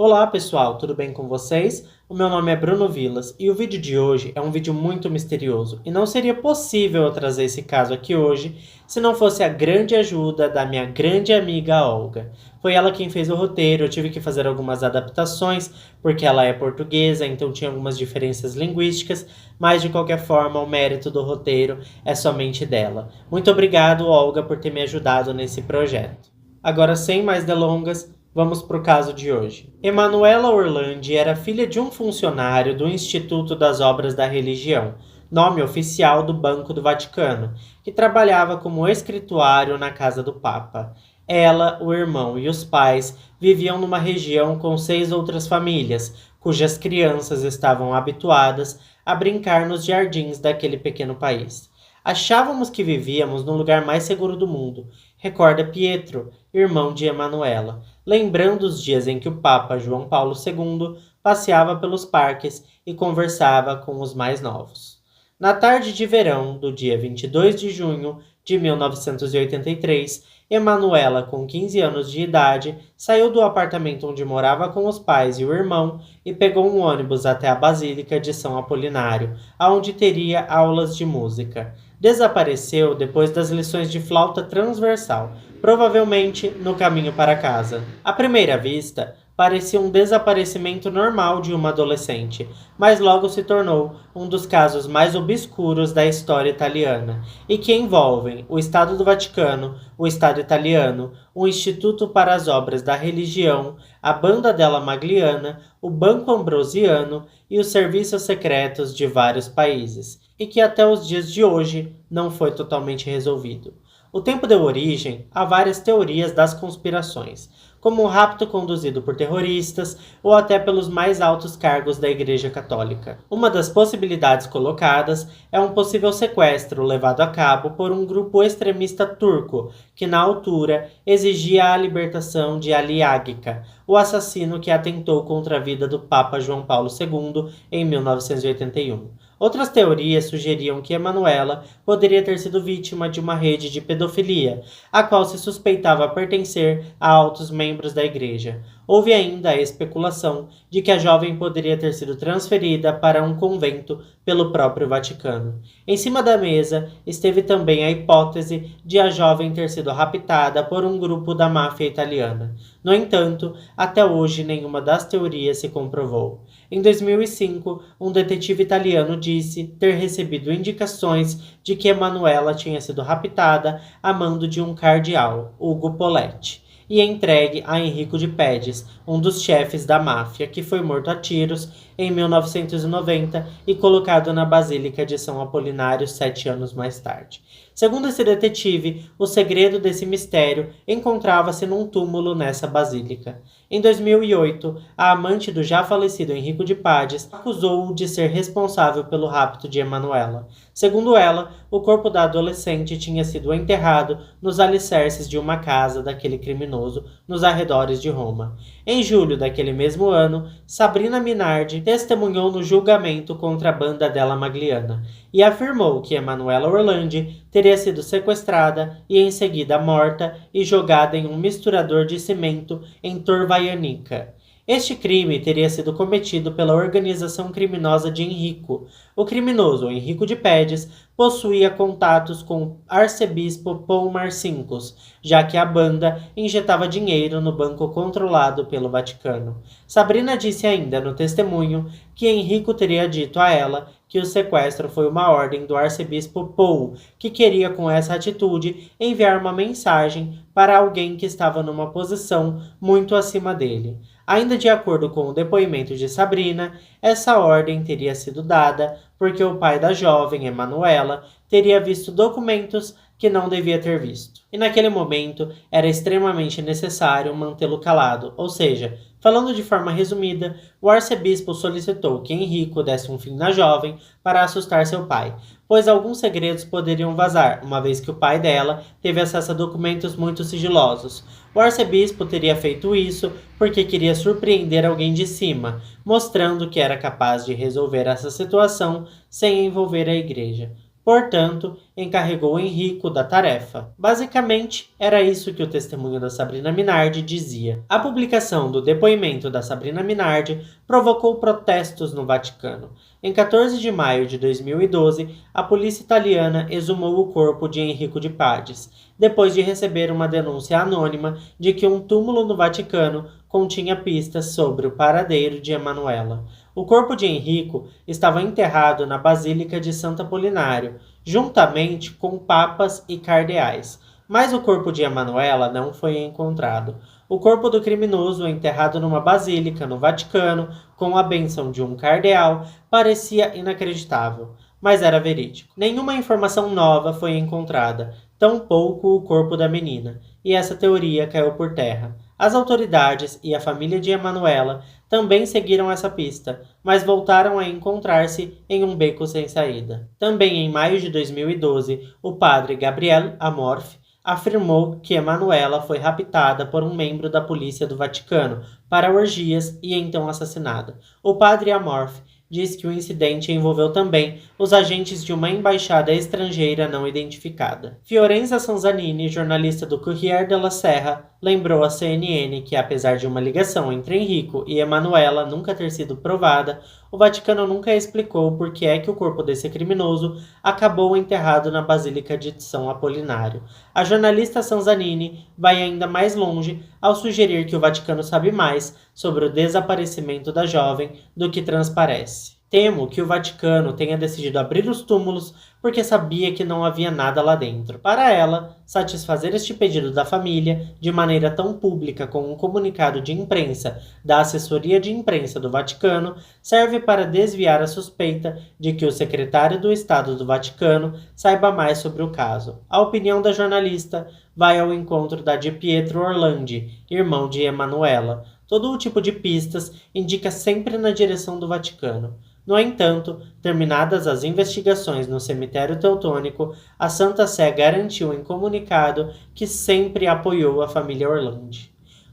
Olá pessoal, tudo bem com vocês? O meu nome é Bruno Vilas e o vídeo de hoje é um vídeo muito misterioso e não seria possível eu trazer esse caso aqui hoje se não fosse a grande ajuda da minha grande amiga Olga. Foi ela quem fez o roteiro, eu tive que fazer algumas adaptações porque ela é portuguesa, então tinha algumas diferenças linguísticas, mas de qualquer forma o mérito do roteiro é somente dela. Muito obrigado, Olga, por ter me ajudado nesse projeto. Agora, sem mais delongas, vamos para o caso de hoje. Emanuela Orlandi era filha de um funcionário do Instituto das Obras da Religião, nome oficial do Banco do Vaticano, que trabalhava como escrituário na casa do Papa. Ela, o irmão e os pais viviam numa região com 6 outras famílias, cujas crianças estavam habituadas a brincar nos jardins daquele pequeno país. Achávamos que vivíamos no lugar mais seguro do mundo, recorda Pietro, irmão de Emanuela, lembrando os dias em que o Papa João Paulo II passeava pelos parques e conversava com os mais novos. Na tarde de verão do dia 22 de junho de 1983, Emanuela, com 15 anos de idade, saiu do apartamento onde morava com os pais e o irmão e pegou um ônibus até a Basílica de São Apolinário, aonde teria aulas de música. Desapareceu depois das lições de flauta transversal, provavelmente no caminho para casa. À primeira vista, parecia um desaparecimento normal de uma adolescente, mas logo se tornou um dos casos mais obscuros da história italiana, e que envolvem o Estado do Vaticano, o Estado italiano, o Instituto para as Obras da Religião, a Banda della Magliana, o Banco Ambrosiano e os serviços secretos de vários países, e que até os dias de hoje não foi totalmente resolvido. O tempo deu origem a várias teorias das conspirações, como um rapto conduzido por terroristas ou até pelos mais altos cargos da Igreja Católica. Uma das possibilidades colocadas é um possível sequestro levado a cabo por um grupo extremista turco, que na altura exigia a libertação de Ali Agca, o assassino que atentou contra a vida do Papa João Paulo II em 1981. Outras teorias sugeriam que Emanuela poderia ter sido vítima de uma rede de pedofilia, a qual se suspeitava pertencer a altos membros da igreja. Houve ainda a especulação de que a jovem poderia ter sido transferida para um convento pelo próprio Vaticano. Em cima da mesa esteve também a hipótese de a jovem ter sido raptada por um grupo da máfia italiana. No entanto, até hoje nenhuma das teorias se comprovou. Em 2005, um detetive italiano disse ter recebido indicações de que Emanuela tinha sido raptada a mando de um cardeal, Ugo Poletti, e entregue a Enrico de Pédiz, um dos chefes da máfia, que foi morto a tiros em 1990 e colocado na Basílica de São Apolinário 7 anos mais tarde. Segundo esse detetive, o segredo desse mistério encontrava-se num túmulo nessa basílica. Em 2008, a amante do já falecido Enrico de Pádiz acusou-o de ser responsável pelo rapto de Emanuela. Segundo ela, o corpo da adolescente tinha sido enterrado nos alicerces de uma casa daquele criminoso nos arredores de Roma. Em julho daquele mesmo ano, Sabrina Minardi testemunhou no julgamento contra a Banda della Magliana e afirmou que Emanuela Orlandi teria sido sequestrada e em seguida morta e jogada em um misturador de cimento em Torvaianica. Este crime teria sido cometido pela organização criminosa de Enrico. O criminoso, Enrico de Pédiz, possuía contatos com o arcebispo Paul Marcinkus, já que a banda injetava dinheiro no banco controlado pelo Vaticano. Sabrina disse ainda no testemunho que Enrico teria dito a ela que o sequestro foi uma ordem do arcebispo Paul, que queria com essa atitude enviar uma mensagem para alguém que estava numa posição muito acima dele. Ainda de acordo com o depoimento de Sabrina, essa ordem teria sido dada porque o pai da jovem, Emanuela, teria visto documentos que não devia ter visto. E naquele momento era extremamente necessário mantê-lo calado, ou seja, falando de forma resumida, o arcebispo solicitou que Enrico desse um fim na jovem para assustar seu pai, pois alguns segredos poderiam vazar, uma vez que o pai dela teve acesso a documentos muito sigilosos. O arcebispo teria feito isso porque queria surpreender alguém de cima, mostrando que era capaz de resolver essa situação sem envolver a igreja. Portanto, encarregou Enrico da tarefa. Basicamente, era isso que o testemunho da Sabrina Minardi dizia. A publicação do depoimento da Sabrina Minardi provocou protestos no Vaticano. Em 14 de maio de 2012, a polícia italiana exumou o corpo de Enrico de Pades, depois de receber uma denúncia anônima de que um túmulo no Vaticano continha pistas sobre o paradeiro de Emanuela. O corpo de Enrico estava enterrado na Basílica de Santo Apolinário, juntamente com papas e cardeais, mas o corpo de Emanuela não foi encontrado. O corpo do criminoso, enterrado numa basílica no Vaticano, com a bênção de um cardeal, parecia inacreditável, mas era verídico. Nenhuma informação nova foi encontrada, tampouco o corpo da menina, e essa teoria caiu por terra. As autoridades e a família de Emanuela também seguiram essa pista, mas voltaram a encontrar-se em um beco sem saída. Também em maio de 2012, o padre Gabriel Amorf afirmou que Emanuela foi raptada por um membro da polícia do Vaticano para orgias e então assassinada. O padre Amorf diz que o incidente envolveu também os agentes de uma embaixada estrangeira não identificada. Fiorenza Sanzanini, jornalista do Corriere della Serra, lembrou à CNN que, apesar de uma ligação entre Enrico e Emanuela nunca ter sido provada, o Vaticano nunca explicou por que é que o corpo desse criminoso acabou enterrado na Basílica de São Apolinário. A jornalista Sanzanini vai ainda mais longe ao sugerir que o Vaticano sabe mais sobre o desaparecimento da jovem do que transparece. Temo que o Vaticano tenha decidido abrir os túmulos porque sabia que não havia nada lá dentro. Para ela, satisfazer este pedido da família de maneira tão pública com um comunicado de imprensa da assessoria de imprensa do Vaticano serve para desviar a suspeita de que o secretário do Estado do Vaticano saiba mais sobre o caso. A opinião da jornalista vai ao encontro da de Pietro Orlandi, irmão de Emanuela. Todo o tipo de pistas indica sempre na direção do Vaticano. No entanto, terminadas as investigações no cemitério teutônico, a Santa Sé garantiu em comunicado que sempre apoiou a família Orlandi.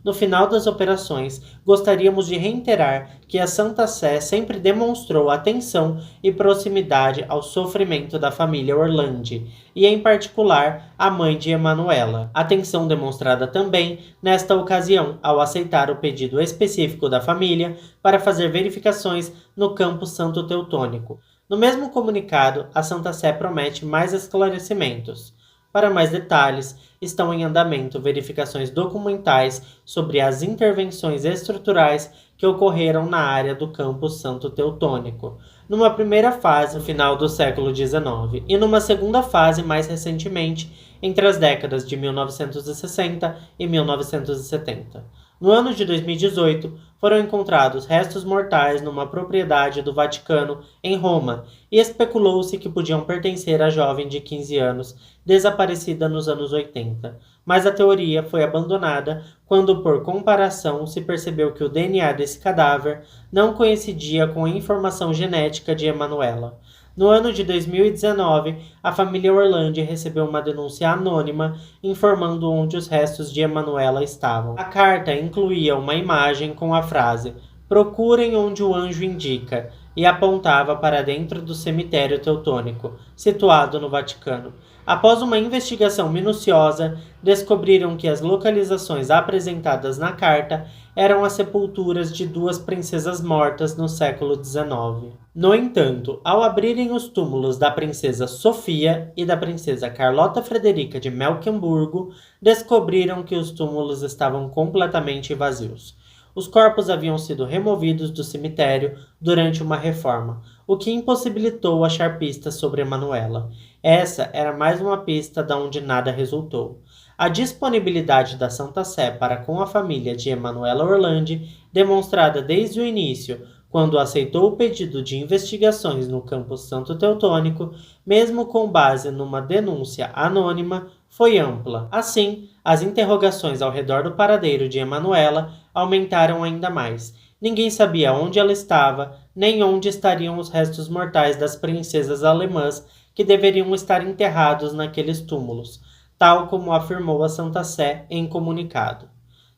No final das operações, gostaríamos de reiterar que a Santa Sé sempre demonstrou atenção e proximidade ao sofrimento da família Orlandi, e em particular a mãe de Emanuela. Atenção demonstrada também, nesta ocasião, ao aceitar o pedido específico da família para fazer verificações no campo Santo Teutônico. No mesmo comunicado, a Santa Sé promete mais esclarecimentos. Para mais detalhes, estão em andamento verificações documentais sobre as intervenções estruturais que ocorreram na área do campo Santo Teutônico, numa primeira fase no final do século XIX e numa segunda fase mais recentemente, entre as décadas de 1960 e 1970. No ano de 2018, foram encontrados restos mortais numa propriedade do Vaticano em Roma e especulou-se que podiam pertencer à jovem de 15 anos desaparecida nos anos 80, mas a teoria foi abandonada quando, por comparação, se percebeu que o DNA desse cadáver não coincidia com a informação genética de Emanuela. No ano de 2019, a família Orlandi recebeu uma denúncia anônima informando onde os restos de Emanuela estavam. A carta incluía uma imagem com a frase "Procurem onde o anjo indica" e apontava para dentro do cemitério teutônico, situado no Vaticano. Após uma investigação minuciosa, descobriram que as localizações apresentadas na carta eram as sepulturas de duas princesas mortas no século XIX. No entanto, ao abrirem os túmulos da princesa Sofia e da princesa Carlota Frederica de Mecklemburgo, descobriram que os túmulos estavam completamente vazios. Os corpos haviam sido removidos do cemitério durante uma reforma, o que impossibilitou achar pistas sobre Emanuela. Essa era mais uma pista de onde nada resultou. A disponibilidade da Santa Sé para com a família de Emanuela Orlandi, demonstrada desde o início, quando aceitou o pedido de investigações no campo Santo Teutônico, mesmo com base numa denúncia anônima, foi ampla. Assim, as interrogações ao redor do paradeiro de Emanuela aumentaram ainda mais. Ninguém sabia onde ela estava, nem onde estariam os restos mortais das princesas alemãs que deveriam estar enterrados naqueles túmulos, tal como afirmou a Santa Sé em comunicado.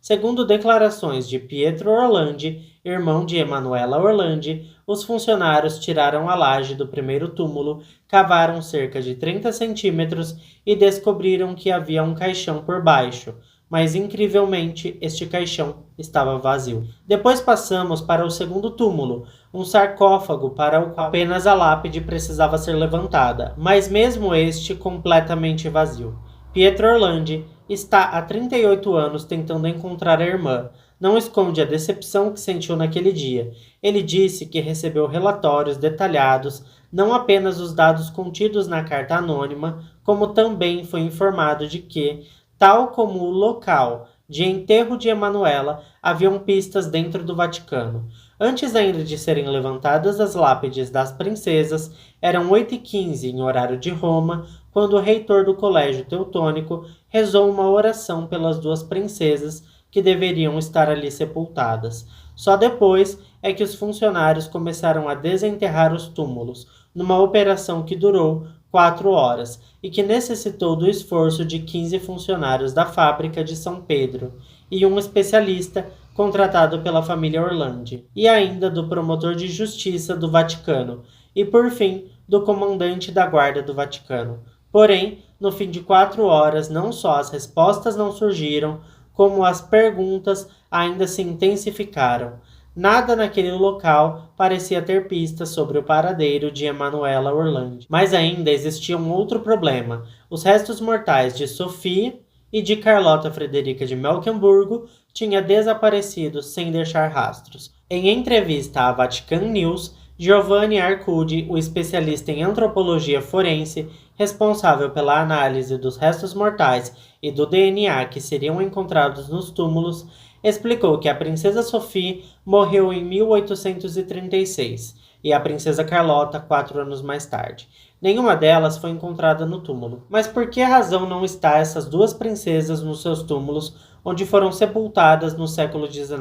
Segundo declarações de Pietro Orlandi, irmão de Emanuela Orlandi, os funcionários tiraram a laje do primeiro túmulo, cavaram cerca de 30 centímetros e descobriram que havia um caixão por baixo, mas incrivelmente este caixão estava vazio. Depois passamos para o segundo túmulo, um sarcófago para o qual apenas a lápide precisava ser levantada, mas mesmo este completamente vazio. Pietro Orlandi está há 38 anos tentando encontrar a irmã. Não esconde a decepção que sentiu naquele dia. Ele disse que recebeu relatórios detalhados, não apenas os dados contidos na carta anônima, como também foi informado de que, tal como o local de enterro de Emanuela, haviam pistas dentro do Vaticano. Antes ainda de serem levantadas as lápides das princesas, eram 8h15 em horário de Roma, quando o reitor do colégio teutônico rezou uma oração pelas duas princesas que deveriam estar ali sepultadas. Só depois é que os funcionários começaram a desenterrar os túmulos, numa operação que durou 4 horas e que necessitou do esforço de 15 funcionários da fábrica de São Pedro e um especialista contratado pela família Orlandi, e ainda do promotor de justiça do Vaticano, e por fim, do comandante da guarda do Vaticano. Porém, no fim de 4 horas, não só as respostas não surgiram, como as perguntas ainda se intensificaram. Nada naquele local parecia ter pistas sobre o paradeiro de Emanuela Orlandi. Mas ainda existia um outro problema. Os restos mortais de Sophie e de Carlota Frederica de Mecklenburgo tinham desaparecido sem deixar rastros. Em entrevista à Vatican News, Giovanni Arcudi, o especialista em antropologia forense, responsável pela análise dos restos mortais e do DNA que seriam encontrados nos túmulos, explicou que a princesa Sophie morreu em 1836 e a princesa Carlota 4 anos mais tarde. Nenhuma delas foi encontrada no túmulo. Mas por que razão não está essas duas princesas nos seus túmulos, onde foram sepultadas no século XIX?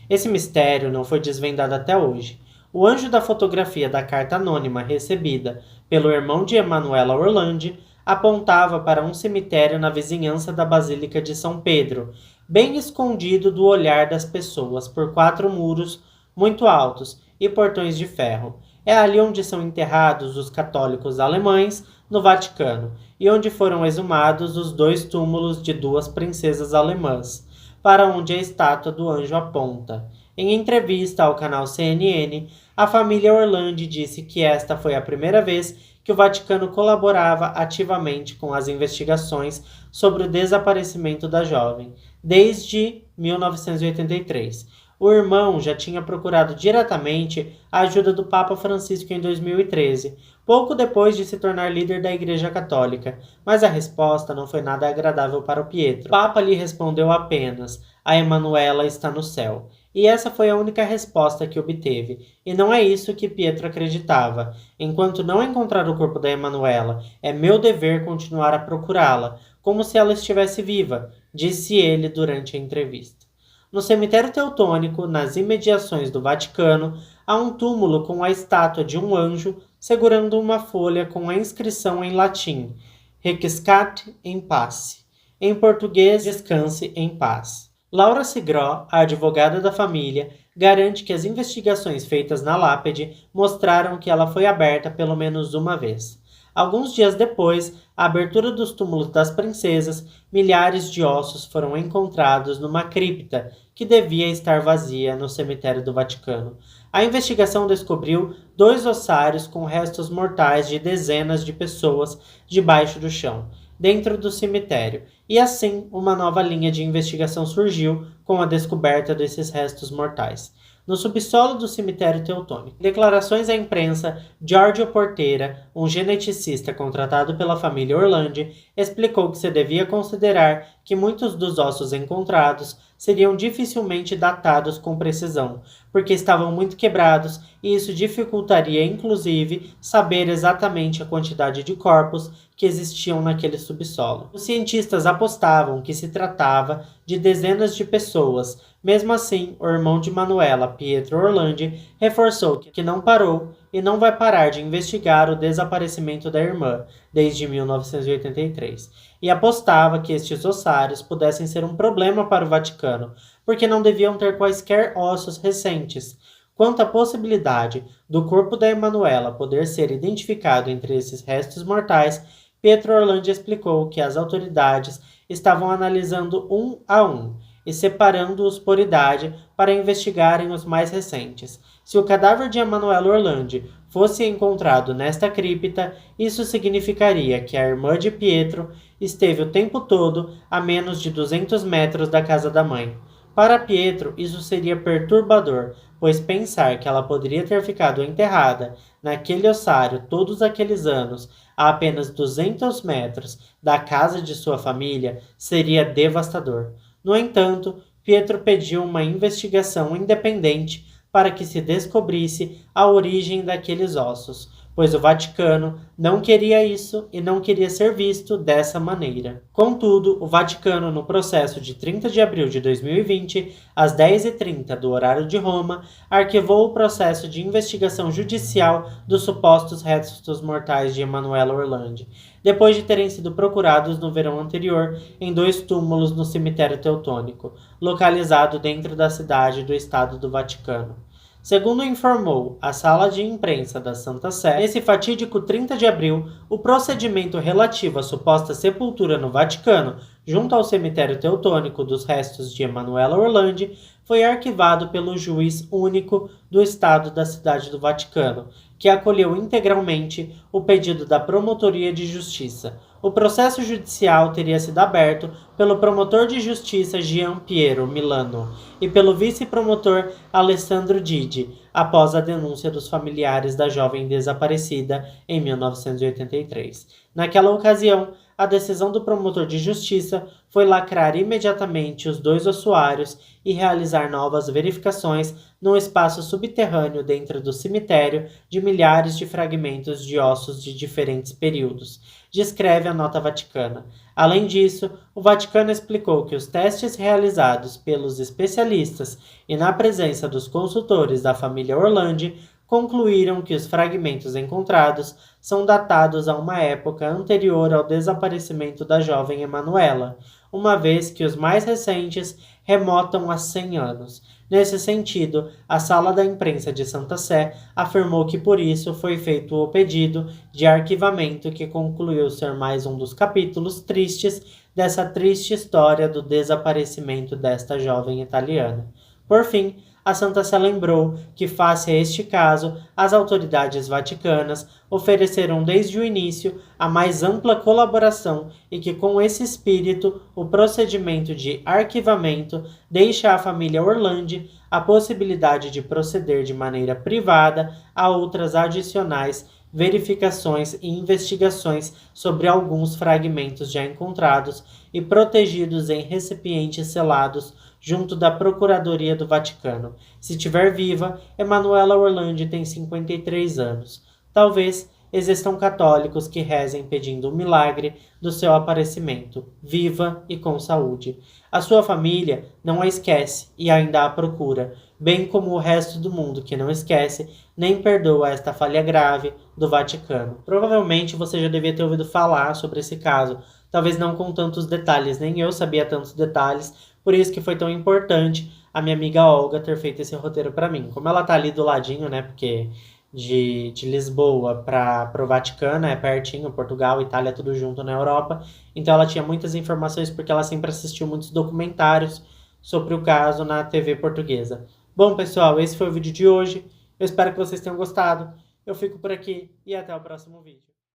Esse mistério não foi desvendado até hoje. O anjo da fotografia da carta anônima recebida pelo irmão de Emanuela Orlandi apontava para um cemitério na vizinhança da Basílica de São Pedro, bem escondido do olhar das pessoas por 4 muros muito altos e portões de ferro. É ali onde são enterrados os católicos alemães no Vaticano e onde foram exumados os 2 túmulos de 2 princesas alemãs, para onde a estátua do anjo aponta. Em entrevista ao canal CNN, a família Orlandi disse que esta foi a primeira vez que o Vaticano colaborava ativamente com as investigações sobre o desaparecimento da jovem, desde 1983. O irmão já tinha procurado diretamente a ajuda do Papa Francisco em 2013, pouco depois de se tornar líder da Igreja Católica, mas a resposta não foi nada agradável para o Pietro. O Papa lhe respondeu apenas: "A Emanuela está no céu." E essa foi a única resposta que obteve. E não é isso que Pietro acreditava. Enquanto não encontrar o corpo da Emanuela, é meu dever continuar a procurá-la, como se ela estivesse viva, disse ele durante a entrevista. No cemitério teutônico, nas imediações do Vaticano, há um túmulo com a estátua de um anjo segurando uma folha com a inscrição em latim: Requiescat in pace. Em português, descanse em paz. Laura Sigró, a advogada da família, garante que as investigações feitas na lápide mostraram que ela foi aberta pelo menos uma vez. Alguns dias depois, a abertura dos túmulos das princesas, milhares de ossos foram encontrados numa cripta que devia estar vazia no cemitério do Vaticano. A investigação descobriu 2 ossários com restos mortais de dezenas de pessoas debaixo do chão, dentro do cemitério, e assim uma nova linha de investigação surgiu com a descoberta desses restos mortais. No subsolo do cemitério teutônico. Em declarações à imprensa, Giorgio Portera, um geneticista contratado pela família Orlandi, explicou que se devia considerar que muitos dos ossos encontrados seriam dificilmente datados com precisão, porque estavam muito quebrados e isso dificultaria inclusive saber exatamente a quantidade de corpos que existiam naquele subsolo. Os cientistas apostavam que se tratava de dezenas de pessoas. Mesmo assim, o irmão de Manuela, Pietro Orlandi, reforçou que não parou e não vai parar de investigar o desaparecimento da irmã desde 1983, e apostava que estes ossários pudessem ser um problema para o Vaticano, porque não deviam ter quaisquer ossos recentes. Quanto à possibilidade do corpo da Emanuela poder ser identificado entre esses restos mortais, Pietro Orlandi explicou que as autoridades estavam analisando um a um e separando-os por idade para investigarem os mais recentes. Se o cadáver de Emanuela Orlandi fosse encontrado nesta cripta, isso significaria que a irmã de Pietro esteve o tempo todo a menos de 200 metros da casa da mãe. Para Pietro, isso seria perturbador, pois pensar que ela poderia ter ficado enterrada naquele ossário todos aqueles anos, a apenas 200 metros da casa de sua família, seria devastador. No entanto, Pietro pediu uma investigação independente para que se descobrisse a origem daqueles ossos, pois o Vaticano não queria isso e não queria ser visto dessa maneira. Contudo, o Vaticano, no processo de 30 de abril de 2020, às 10h30 do horário de Roma, arquivou o processo de investigação judicial dos supostos restos mortais de Emanuela Orlandi, depois de terem sido procurados no verão anterior em 2 túmulos no cemitério teutônico, localizado dentro da cidade do Estado do Vaticano. Segundo informou a sala de imprensa da Santa Sé, nesse fatídico 30 de abril, o procedimento relativo à suposta sepultura no Vaticano, junto ao cemitério teutônico dos restos de Emanuela Orlandi, foi arquivado pelo juiz único do Estado da Cidade do Vaticano, que acolheu integralmente o pedido da Promotoria de Justiça. O processo judicial teria sido aberto pelo promotor de justiça Gian Piero Milano e pelo vice-promotor Alessandro Didi, após a denúncia dos familiares da jovem desaparecida em 1983. Naquela ocasião, a decisão do promotor de justiça foi lacrar imediatamente os 2 ossuários e realizar novas verificações num espaço subterrâneo dentro do cemitério de milhares de fragmentos de ossos de diferentes períodos, descreve a nota vaticana. Além disso, o Vaticano explicou que os testes realizados pelos especialistas e na presença dos consultores da família Orlandi concluíram que os fragmentos encontrados são datados a uma época anterior ao desaparecimento da jovem Emanuela, uma vez que os mais recentes remontam a 100 anos. Nesse sentido, a Sala da Imprensa de Santa Sé afirmou que por isso foi feito o pedido de arquivamento que concluiu ser mais um dos capítulos tristes dessa triste história do desaparecimento desta jovem italiana. Por fim, a Santa Sé lembrou que, face a este caso, as autoridades vaticanas ofereceram desde o início a mais ampla colaboração e que, com esse espírito, o procedimento de arquivamento deixa à família Orlandi a possibilidade de proceder de maneira privada a outras adicionais verificações e investigações sobre alguns fragmentos já encontrados e protegidos em recipientes selados junto da Procuradoria do Vaticano. Se estiver viva, Emanuela Orlandi tem 53 anos. Talvez existam católicos que rezem pedindo um milagre do seu aparecimento, viva e com saúde. A sua família não a esquece e ainda a procura, bem como o resto do mundo que não esquece nem perdoa esta falha grave do Vaticano. Provavelmente você já devia ter ouvido falar sobre esse caso, talvez não com tantos detalhes, nem eu sabia tantos detalhes, por isso que foi tão importante a minha amiga Olga ter feito esse roteiro para mim. Como ela tá ali do ladinho, né, porque de Lisboa para o Vaticano é pertinho, Portugal, Itália, tudo junto na Europa, então ela tinha muitas informações porque ela sempre assistiu muitos documentários sobre o caso na TV portuguesa. Bom, pessoal, esse foi o vídeo de hoje. Eu espero que vocês tenham gostado. Eu fico por aqui e até o próximo vídeo.